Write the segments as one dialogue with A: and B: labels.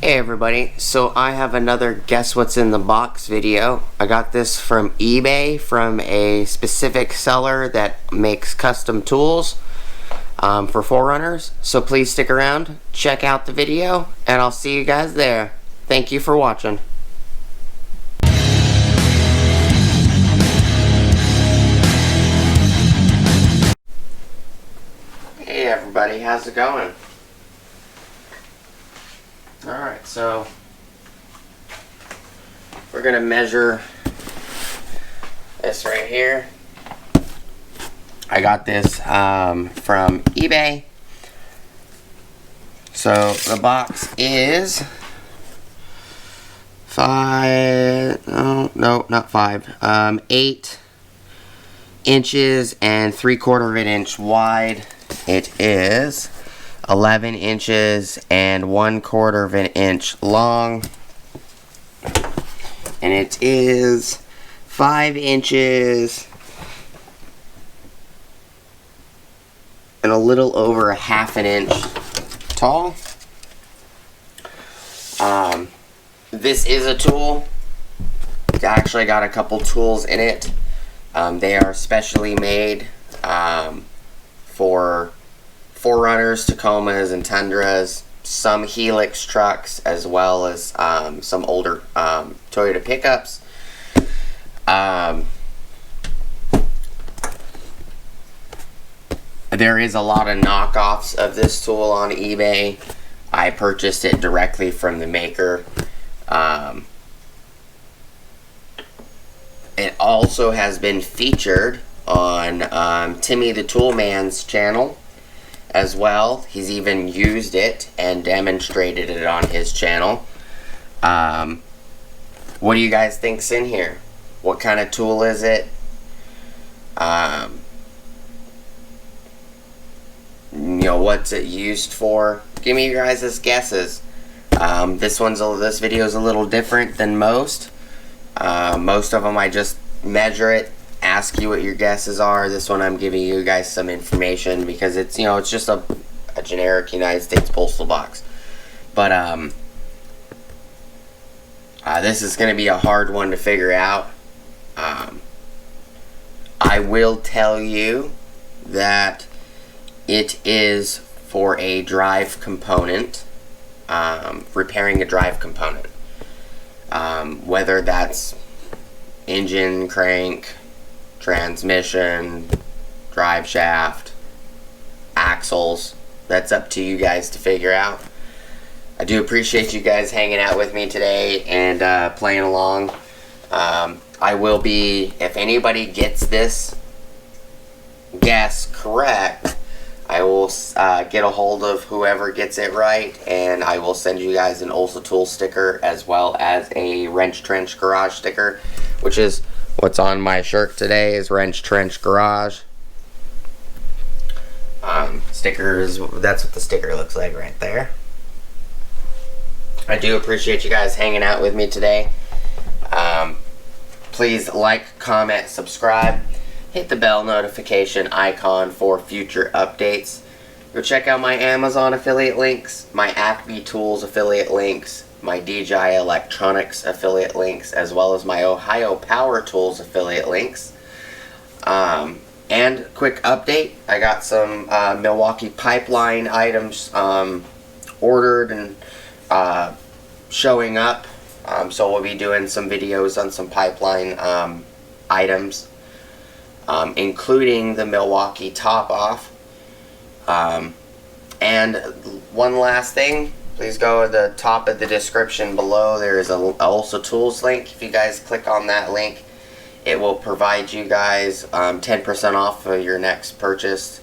A: Hey everybody, so I have another Guess What's in the Box video. I got this from eBay from a specific seller that makes custom tools for Forerunners. So please stick around, check out the video, and I'll see you guys there. Thank you for watching. Hey everybody, how's it going? Alright, so we're going to measure this right here. I got this from eBay. So the box is 8 inches and 3/4 of an inch wide. It is 11 inches and 1/4 of an inch long, and it is 5 inches and a little over a half an inch tall. This is a tool. It's actually got a couple tools in it. They are specially made for Forerunners, Tacomas, and Tundras, some Helix trucks, as well as some older Toyota pickups. There is a lot of knockoffs of this tool on eBay. I purchased it directly from the maker. It also has been featured on Timmy the Toolman's channel as well. He's even used it and demonstrated it on his channel. What do you guys think's in here? What kind of tool is it? You know, what's it used for? Give me your guys' guesses. This video is a little different than most. Most of them I just measure it, ask you what your guesses are. This one I'm giving you guys some information because it's, you know, it's just a generic United States postal box. But this is going to be a hard one to figure out. I will tell you that it is for a drive component, repairing a drive component. Whether that's engine, crank, transmission, drive shaft, axles, that's up to you guys to figure out. I do appreciate you guys hanging out with me today and playing along. I will be, if anybody gets this guess correct, I will get a hold of whoever gets it right, and I will send you guys an Olsa Tool sticker as well as a Wrench Trench Garage sticker, which is what's on my shirt today, is Wrench Trench Garage. Stickers, that's what the sticker looks like right there. I do appreciate you guys hanging out with me today. Please like, comment, subscribe. Hit the bell notification icon for future updates. Go check out my Amazon affiliate links, my Acme Tools affiliate links, my DJI Electronics affiliate links, as well as my Ohio Power Tools affiliate links. And quick update, I got some Milwaukee pipeline items ordered and showing up. So we'll be doing some videos on some pipeline items. Including the Milwaukee top off. And one last thing, please go to the top of the description below. There is a Olsa Tools link. If you guys click on that link, it will provide you guys 10% off of your next purchase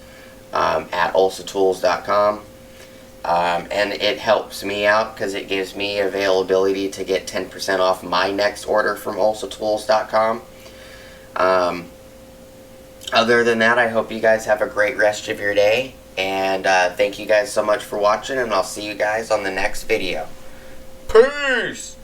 A: at olsatools.com. And it helps me out because it gives me availability to get 10% off my next order from olsatools.com. Other than that, I hope you guys have a great rest of your day, and thank you guys so much for watching, and I'll see you guys on the next video. Peace!